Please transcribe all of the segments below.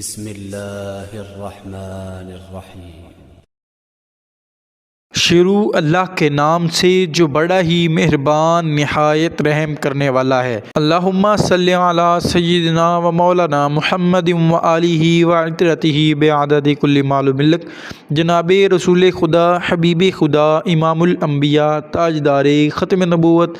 بسم اللہ الرحمن الرحیم۔ شروع اللہ کے نام سے جو بڑا ہی مہربان نہایت رحم کرنے والا ہے۔ اللہم صلی علی سیدنا و مولانا محمد و آلہ و عطرتہ بعدد کل معلوم لک۔ جناب رسول خدا، حبیب خدا، امام الانبیاء، تاجدار ختم نبوت،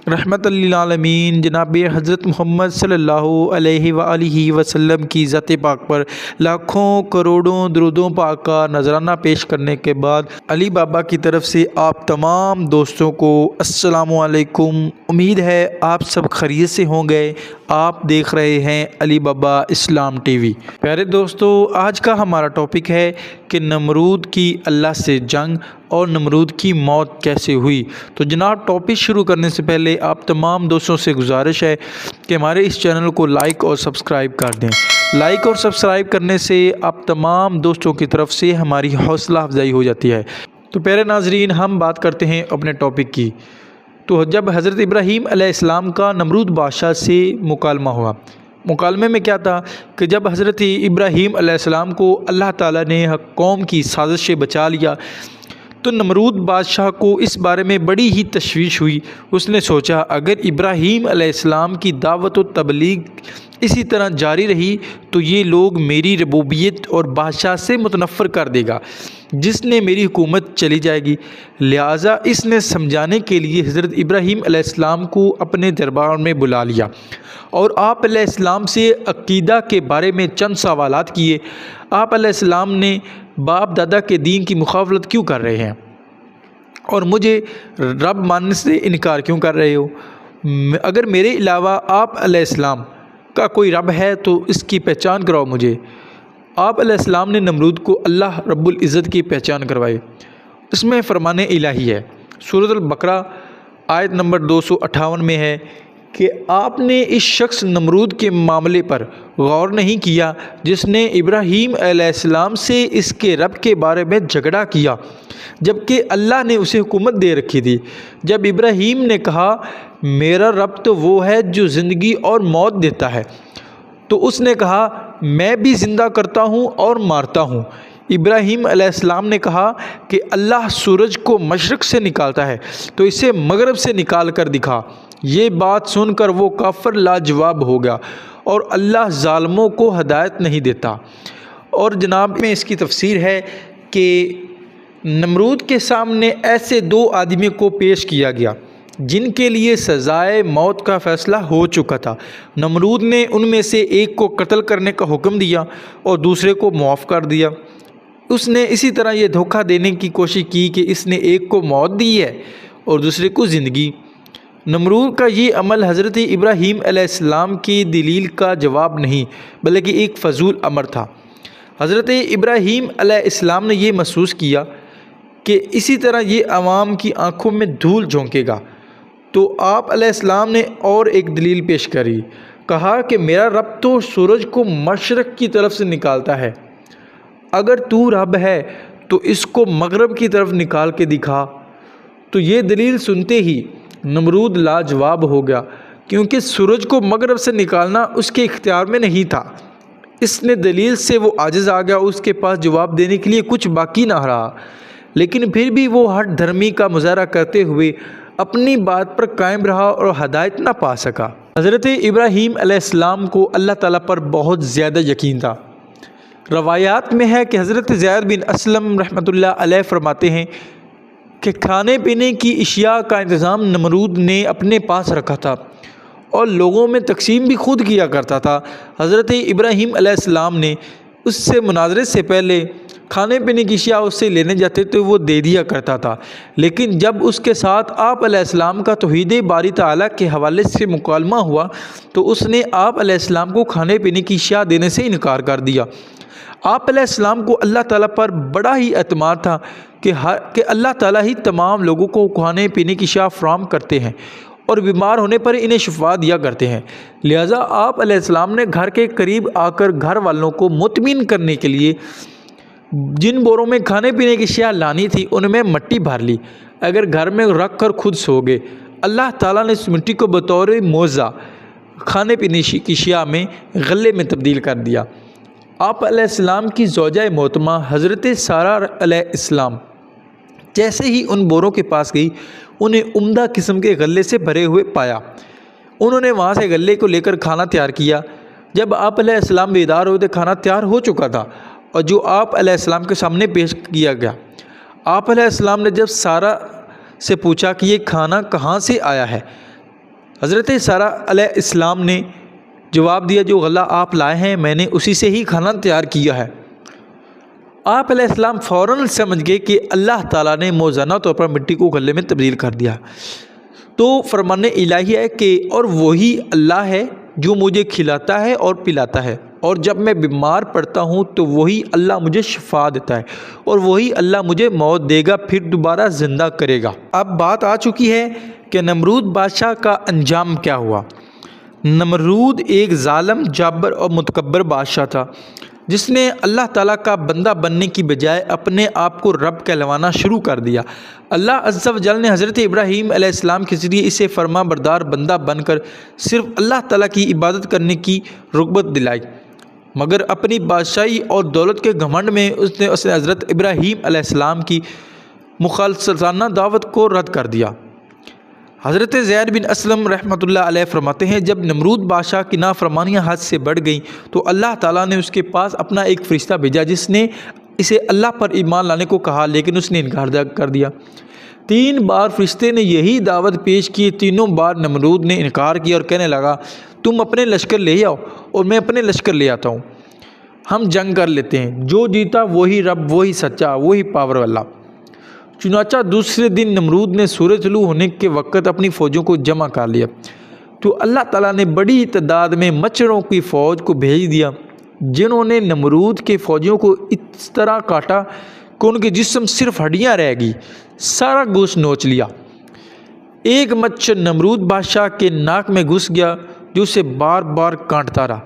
رحمت للعالمین، جناب حضرت محمد صلی اللہ علیہ وآلہ وسلم کی ذات پاک پر لاکھوں کروڑوں درودوں پاک کا نذرانہ پیش کرنے کے بعد علی بابا کی طرف سے آپ تمام دوستوں کو السلام علیکم۔ امید ہے آپ سب خیریت سے ہوں گے۔ آپ دیکھ رہے ہیں علی بابا اسلام ٹی وی۔ پیارے دوستو، آج کا ہمارا ٹاپک ہے کہ نمرود کی اللہ سے جنگ اور نمرود کی موت کیسے ہوئی۔ تو جناب، ٹاپک شروع کرنے سے پہلے آپ تمام دوستوں سے گزارش ہے کہ ہمارے اس چینل کو لائک اور سبسکرائب کر دیں۔ لائک اور سبسکرائب کرنے سے آپ تمام دوستوں کی طرف سے ہماری حوصلہ افزائی ہو جاتی ہے۔ تو پیارے ناظرین، ہم بات کرتے ہیں اپنے ٹاپک کی۔ تو جب حضرت ابراہیم علیہ السلام کا نمرود بادشاہ سے مکالمہ ہوا، مکالمے میں کیا تھا کہ جب حضرت ابراہیم علیہ السلام کو اللہ تعالیٰ نے قوم کی سازش سے بچا لیا تو نمرود بادشاہ کو اس بارے میں بڑی ہی تشویش ہوئی۔ اس نے سوچا اگر ابراہیم علیہ السلام کی دعوت و تبلیغ اسی طرح جاری رہی تو یہ لوگ میری ربوبیت اور بادشاہ سے متنفر کر دے گا، جس نے میری حکومت چلی جائے گی۔ لہٰذا اس نے سمجھانے کے لیے حضرت ابراہیم علیہ السلام کو اپنے دربار میں بلا لیا اور آپ علیہ السلام سے عقیدہ کے بارے میں چند سوالات کیے۔ آپ علیہ السلام نے باپ دادا کے دین کی مخالفت کیوں کر رہے ہیں اور مجھے رب ماننے سے انکار کیوں کر رہے ہو؟ اگر میرے علاوہ آپ علیہ السلام کا کوئی رب ہے تو اس کی پہچان کراؤ مجھے۔ آپ علیہ السلام نے نمرود کو اللہ رب العزت کی پہچان کروائی۔ اس میں فرمان الہی ہے، سورۃ البقرہ آیت نمبر 258 میں ہے کہ آپ نے اس شخص نمرود کے معاملے پر غور نہیں کیا جس نے ابراہیم علیہ السلام سے اس کے رب کے بارے میں جھگڑا کیا جبکہ اللہ نے اسے حکومت دے رکھی تھی۔ جب ابراہیم نے کہا میرا رب تو وہ ہے جو زندگی اور موت دیتا ہے، تو اس نے کہا میں بھی زندہ کرتا ہوں اور مارتا ہوں۔ ابراہیم علیہ السلام نے کہا کہ اللہ سورج کو مشرق سے نکالتا ہے تو اسے مغرب سے نکال کر دکھا۔ یہ بات سن کر وہ کافر لاجواب ہو گیا اور اللہ ظالموں کو ہدایت نہیں دیتا۔ اور جناب میں اس کی تفسیر ہے کہ نمرود کے سامنے ایسے دو آدمی کو پیش کیا گیا جن کے لیے سزائے موت کا فیصلہ ہو چکا تھا۔ نمرود نے ان میں سے ایک کو قتل کرنے کا حکم دیا اور دوسرے کو معاف کر دیا۔ اس نے اسی طرح یہ دھوکہ دینے کی کوشش کی کہ اس نے ایک کو موت دی ہے اور دوسرے کو زندگی۔ نمرود کا یہ عمل حضرت ابراہیم علیہ السلام کی دلیل کا جواب نہیں بلکہ ایک فضول امر تھا۔ حضرت ابراہیم علیہ السلام نے یہ محسوس کیا کہ اسی طرح یہ عوام کی آنکھوں میں دھول جھونکے گا، تو آپ علیہ السلام نے اور ایک دلیل پیش کری۔ کہا کہ میرا رب تو سورج کو مشرق کی طرف سے نکالتا ہے، اگر تو رب ہے تو اس کو مغرب کی طرف نکال کے دکھا۔ تو یہ دلیل سنتے ہی نمرود لاجواب ہو گیا، کیونکہ سورج کو مغرب سے نکالنا اس کے اختیار میں نہیں تھا۔ اس نے دلیل سے وہ عاجز آ گیا، اس کے پاس جواب دینے کے لیے کچھ باقی نہ رہا، لیکن پھر بھی وہ ہٹ دھرمی کا مظاہرہ کرتے ہوئے اپنی بات پر قائم رہا اور ہدایت نہ پا سکا۔ حضرت ابراہیم علیہ السلام کو اللہ تعالیٰ پر بہت زیادہ یقین تھا۔ روایات میں ہے کہ حضرت زید بن اسلم رحمۃ اللہ علیہ فرماتے ہیں کہ کھانے پینے کی اشیاء کا انتظام نمرود نے اپنے پاس رکھا تھا اور لوگوں میں تقسیم بھی خود کیا کرتا تھا۔ حضرت ابراہیم علیہ السلام نے اس سے مناظرے سے پہلے کھانے پینے کی اشیاء اس سے لینے جاتے تو وہ دے دیا کرتا تھا، لیکن جب اس کے ساتھ آپ علیہ السلام کا توحید باری تعالیٰ کے حوالے سے مکالمہ ہوا تو اس نے آپ علیہ السلام کو کھانے پینے کی اشیاء دینے سے انکار کر دیا۔ آپ علیہ السلام کو اللہ تعالیٰ پر بڑا ہی اعتماد تھا کہ اللہ تعالیٰ ہی تمام لوگوں کو کھانے پینے کی اشیاء فراہم کرتے ہیں اور بیمار ہونے پر انہیں شفا دیا کرتے ہیں۔ لہٰذا آپ علیہ السلام نے گھر کے قریب آ کر گھر والوں کو مطمئن کرنے کے لیے جن بوروں میں کھانے پینے کی اشیاء لانی تھی ان میں مٹی بھر لی۔ اگر گھر میں رکھ کر خود سو گئے، اللہ تعالیٰ نے اس مٹی کو بطور معجزہ کھانے پینے کی اشیاء میں غلے میں تبدیل کر دیا۔ آپ علیہ السلام کی زوجہ محترمہ حضرت سارہ علیہ السلام جیسے ہی ان بوروں کے پاس گئی انہیں عمدہ قسم کے غلے سے بھرے ہوئے پایا۔ انہوں نے وہاں سے غلے کو لے کر کھانا تیار کیا۔ جب آپ علیہ السلام بیدار ہوئے تو کھانا تیار ہو چکا تھا اور جو آپ علیہ السلام کے سامنے پیش کیا گیا۔ آپ علیہ السلام نے جب سارہ سے پوچھا کہ یہ کھانا کہاں سے آیا ہے، حضرت سارہ علیہ السلام نے جواب دیا جو غلہ آپ لائے ہیں میں نے اسی سے ہی کھانا تیار کیا ہے۔ آپ علیہ السلام فوراً سمجھ گئے کہ اللہ تعالیٰ نے موزانہ طور پر مٹی کو غلے میں تبدیل کر دیا۔ تو فرمان الہی ہے کہ اور وہی اللہ ہے جو مجھے کھلاتا ہے اور پلاتا ہے، اور جب میں بیمار پڑتا ہوں تو وہی اللہ مجھے شفا دیتا ہے، اور وہی اللہ مجھے موت دے گا پھر دوبارہ زندہ کرے گا۔ اب بات آ چکی ہے کہ نمرود بادشاہ کا انجام کیا ہوا۔ نمرود ایک ظالم، جابر اور متکبر بادشاہ تھا جس نے اللہ تعالیٰ کا بندہ بننے کی بجائے اپنے آپ کو رب کہلوانا شروع کر دیا۔ اللہ عز و جل نے حضرت ابراہیم علیہ السلام کے ذریعے اسے فرما بردار بندہ بن کر صرف اللہ تعالیٰ کی عبادت کرنے کی رغبت دلائی، مگر اپنی بادشاہی اور دولت کے گھمنڈ میں اس نے حضرت ابراہیم علیہ السلام کی مخلصانہ دعوت کو رد کر دیا۔ حضرت زید بن اسلم رحمۃ اللہ علیہ فرماتے ہیں جب نمرود بادشاہ کی نافرمانیاں حد سے بڑھ گئیں تو اللہ تعالیٰ نے اس کے پاس اپنا ایک فرشتہ بھیجا جس نے اسے اللہ پر ایمان لانے کو کہا، لیکن اس نے انکار کر دیا۔ 3 بار فرشتے نے یہی دعوت پیش کی، تینوں بار نمرود نے انکار کیا اور کہنے لگا تم اپنے لشکر لے آؤ اور میں اپنے لشکر لے آتا ہوں، ہم جنگ کر لیتے ہیں، جو جیتا وہی رب، وہی سچا، وہی پاور والا۔ چنانچہ دوسرے دن نمرود نے سورج طلوع ہونے کے وقت اپنی فوجوں کو جمع کر لیا تو اللہ تعالیٰ نے بڑی تعداد میں مچھروں کی فوج کو بھیج دیا جنہوں نے نمرود کے فوجیوں کو اس طرح کاٹا کہ ان کے جسم صرف ہڈیاں رہ گئی، سارا گوشت نوچ لیا۔ ایک مچھر نمرود بادشاہ کے ناک میں گھس گیا جو اسے بار بار کاٹتا رہا۔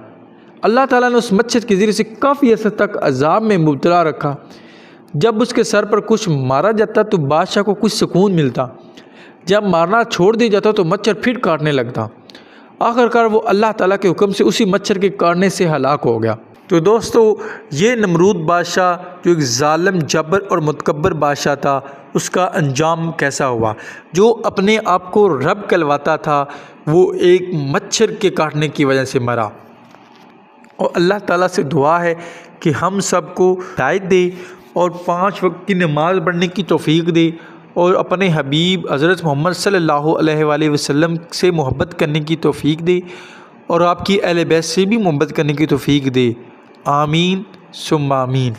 اللہ تعالیٰ نے اس مچھر کے ذریعے سے کافی عرصے تک عذاب میں مبتلا رکھا۔ جب اس کے سر پر کچھ مارا جاتا تو بادشاہ کو کچھ سکون ملتا، جب مارنا چھوڑ دیا جاتا تو مچھر پھر کاٹنے لگتا۔ آخرکار وہ اللہ تعالیٰ کے حکم سے اسی مچھر کے کاٹنے سے ہلاک ہو گیا۔ تو دوستو یہ نمرود بادشاہ جو ایک ظالم، جبر اور متکبر بادشاہ تھا، اس کا انجام کیسا ہوا؟ جو اپنے آپ کو رب کہلواتا تھا وہ ایک مچھر کے کاٹنے کی وجہ سے مرا۔ اور اللہ تعالیٰ سے دعا ہے کہ ہم سب کو ہدایت دے اور 5 وقت کی نماز پڑھنے کی توفیق دے اور اپنے حبیب حضرت محمد صلی اللہ علیہ وآلہ وسلم سے محبت کرنے کی توفیق دے اور آپ کی اہل بیت سے بھی محبت کرنے کی توفیق دے۔ آمین ثم آمین۔